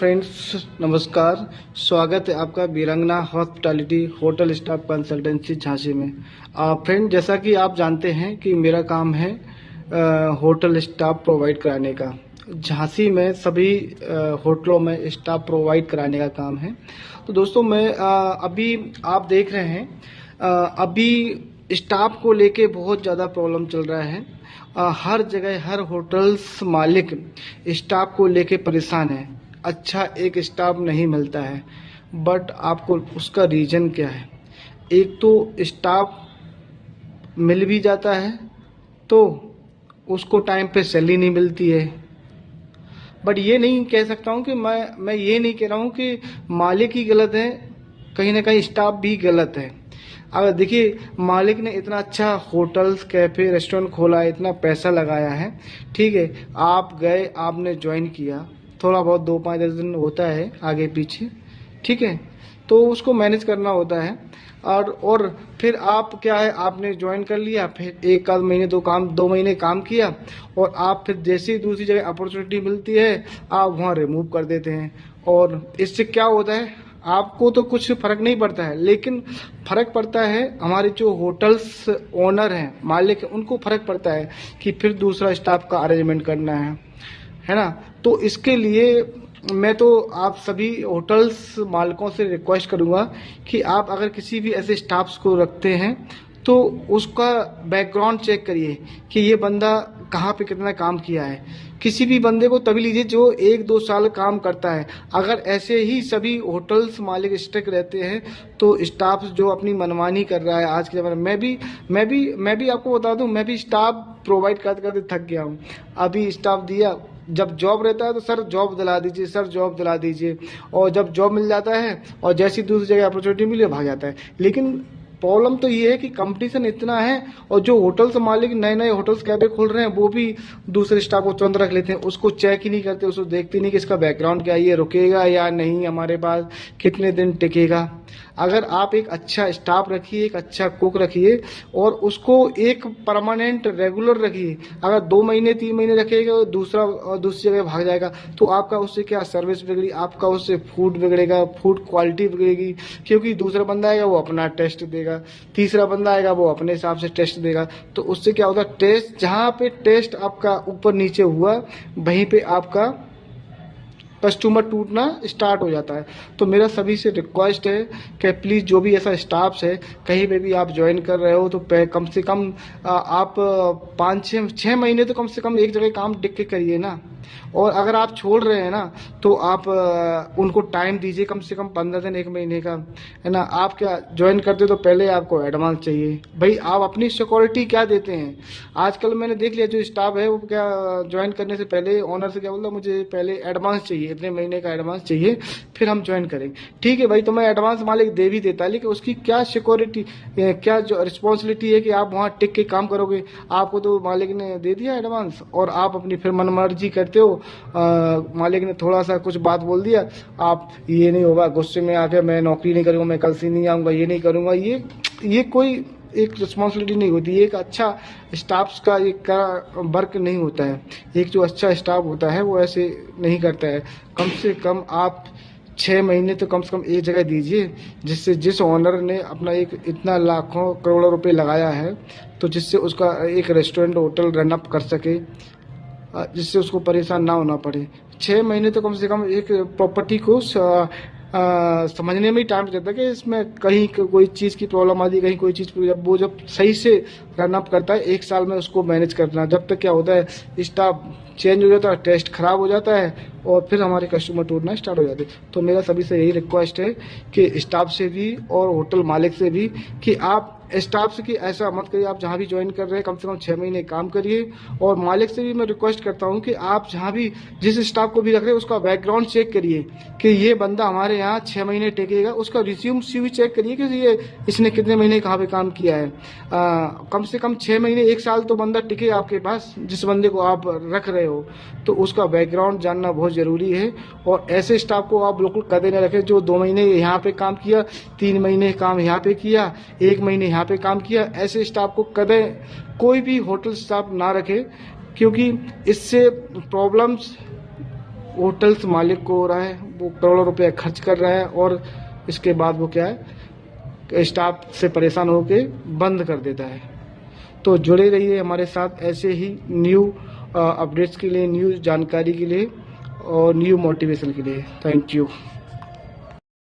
Friends, नमस्कार। स्वागत है आपका वीरांगना hospitality hotel staff consultancy Jhansi में। फ्रेंड, जैसा कि आप जानते हैं कि मेरा काम है होटल स्टाफ प्रोवाइड कराने का। झांसी में सभी होटलों में स्टाफ प्रोवाइड कराने का काम है। तो दोस्तों, मैं अभी आप देख रहे हैं अभी स्टाफ को लेके बहुत ज़्यादा प्रॉब्लम चल रहा है। हर जगह हर होटल्स मालिक स्टाफ को लेके परेशान है। अच्छा एक स्टाफ नहीं मिलता है। बट आपको उसका रीज़न क्या है? एक तो स्टाफ मिल भी जाता है तो उसको टाइम पे सैलरी नहीं मिलती है। बट ये नहीं कह सकता हूँ कि मैं ये नहीं कह रहा हूँ कि मालिक ही गलत है, कहीं ना कहीं स्टाफ भी गलत है। अगर देखिए, मालिक ने इतना अच्छा होटल्स कैफ़े रेस्टोरेंट खोला है, इतना पैसा लगाया है, ठीक है, आप गए, आपने ज्वाइन किया, थोड़ा बहुत 2-5-10 दिन होता है आगे पीछे, ठीक है, तो उसको मैनेज करना होता है। और फिर आप क्या है, आपने ज्वाइन कर लिया, फिर एक आध महीने 2 महीने काम किया और आप फिर जैसे ही दूसरी जगह अपॉर्चुनिटी मिलती है आप वहाँ रिमूव कर देते हैं। और इससे क्या होता है, आपको तो कुछ फर्क नहीं पड़ता है, लेकिन फर्क पड़ता है हमारे जो होटल्स ओनर हैं, मालिक हैं, उनको फर्क पड़ता है कि फिर दूसरा स्टाफ का अरेंजमेंट करना है ना। तो इसके लिए मैं तो आप सभी होटल्स मालिकों से रिक्वेस्ट करूंगा कि आप अगर किसी भी ऐसे स्टाफ्स को रखते हैं तो उसका बैकग्राउंड चेक करिए कि ये बंदा कहाँ पे कितना काम किया है। किसी भी बंदे को तभी लीजिए जो 1-2 साल काम करता है। अगर ऐसे ही सभी होटल्स मालिक स्ट्रिक्ट रहते हैं तो स्टाफ जो अपनी मनमानी कर रहा है आज के ज़माने में, मैं भी आपको बता दूं, मैं भी स्टाफ प्रोवाइड करते करते थक गया हूं। अभी स्टाफ दिया, जब जॉब रहता है तो सर जॉब दिला दीजिए, सर जॉब दिला दीजिए, और जब जॉब मिल जाता है और जैसी दूसरी जगह अपॉर्चुनिटी मिले भाग जाता है। लेकिन प्रॉब्लम तो ये है कि कंपटीशन इतना है और जो होटल्स मालिक नए नए होटल्स कैफे खोल रहे हैं वो भी दूसरे स्टाफ को तुरंत रख लेते हैं, उसको चेक ही नहीं करते, उसको देखते नहीं कि इसका बैकग्राउंड क्या है, ये रुकेगा या नहीं, हमारे पास कितने दिन टिकेगा। अगर आप एक अच्छा स्टाफ रखिए, एक अच्छा कुक रखिए और उसको एक परमानेंट रेगुलर रखिए। अगर 2 महीने 3 महीने रखिएगा दूसरी जगह भाग जाएगा तो आपका उससे क्या सर्विस बिगड़ी, आपका उससे फूड बिगड़ेगा, फूड क्वालिटी बिगड़ेगी, क्योंकि दूसरा बंदा आएगा वो अपना टेस्ट देगा, तीसरा बंदा आएगा वो अपने हिसाब से टेस्ट देगा। तो उससे क्या होगा, टेस्ट जहाँ पे टेस्ट आपका ऊपर नीचे हुआ वहीं पे आपका कस्टमर टूटना स्टार्ट हो जाता है। तो मेरा सभी से रिक्वेस्ट है कि प्लीज़ जो भी ऐसा स्टाफ्स है, कहीं पे भी आप ज्वाइन कर रहे हो तो कम से कम आप 5-6 महीने तो कम से कम एक जगह काम टिक के करिए ना। और अगर आप छोड़ रहे हैं ना तो आप उनको टाइम दीजिए, कम से कम 15 दिन 1 महीने का, है ना। आप क्या ज्वाइन करते तो पहले आपको एडवांस चाहिए भाई, आप अपनी सिक्योरिटी क्या देते हैं। आजकल मैंने देख लिया जो स्टाफ है वो क्या ज्वाइन करने से पहले ओनर से क्या बोलता, मुझे पहले एडवांस चाहिए, इतने महीने का एडवांस चाहिए फिर हम ज्वाइन करेंगे। ठीक है भाई, तो मैं एडवांस मालिक दे भी देता है, लेकिन उसकी क्या सिक्योरिटी, क्या जो रिस्पॉन्सिबिलिटी है कि आप वहाँ टिक के काम करोगे। आपको तो मालिक ने दे दिया एडवांस और आप अपनी फिर मनमर्जी करते हो। मालिक ने थोड़ा सा कुछ बात बोल दिया, आप ये नहीं होगा, गुस्से में आके मैं नौकरी नहीं करूंगा, मैं कल से नहीं आऊंगा, ये नहीं करूंगा, ये कोई एक रिस्पॉन्सिबिलिटी नहीं होती। एक अच्छा स्टाफ का एक का वर्क नहीं होता है। एक जो अच्छा स्टाफ होता है वो ऐसे नहीं करता है। कम से कम आप 6 महीने तो कम से कम एक जगह दीजिए, जिससे जिस ओनर ने अपना एक इतना लाखों करोड़ों रुपए लगाया है तो जिससे उसका एक रेस्टोरेंट होटल रन अप कर सके, जिससे उसको परेशान ना होना पड़े। 6 महीने तो कम से कम एक प्रॉपर्टी को समझने में ही टाइम जाता है कि इसमें कहीं कोई चीज़ की प्रॉब्लम आती है, कहीं कोई चीज़, जब सही से रन अप करता है 1 साल में उसको मैनेज करना। जब तक क्या होता है, स्टाफ चेंज हो जाता है, टेस्ट खराब हो जाता है और फिर हमारे कस्टमर टूटना स्टार्ट हो जाते हैं। तो मेरा सभी से यही रिक्वेस्ट है कि स्टाफ से भी और होटल मालिक से भी कि आप स्टाफ से कि ऐसा मत करिए, आप जहाँ भी ज्वाइन कर रहे हैं कम से कम 6 महीने काम करिए। और मालिक से भी मैं रिक्वेस्ट करता हूँ कि आप जहाँ भी जिस स्टाफ को भी रख रहे हैं उसका बैकग्राउंड चेक करिए कि ये बंदा हमारे यहाँ 6 महीने टिकेगा। उसका रिज्यूम CV चेक करिए कि इसने कितने महीने कहाँ पे काम किया है। कम से कम 6 महीने 1 साल तो बंदा टिके आपके पास, जिस बंदे को आप रख रहे हो, तो उसका बैकग्राउंड जानना बहुत ज़रूरी है। और ऐसे स्टाफ को आप बिल्कुल कदे न रखें जो 2 महीने यहाँ पे काम किया, 3 महीने काम यहाँ पे किया, 1 महीने यहाँ पे काम किया। ऐसे स्टाफ को कदे कोई भी होटल स्टाफ ना रखे, क्योंकि इससे प्रॉब्लम्स होटल्स मालिक को हो रहा है, वो करोड़ों रुपए खर्च कर रहा है और इसके बाद वो क्या है, स्टाफ से परेशान होकर बंद कर देता है। तो जुड़े रहिए हमारे साथ ऐसे ही न्यू अपडेट्स के लिए, न्यू जानकारी के लिए और न्यू मोटिवेशन के लिए। Thank you.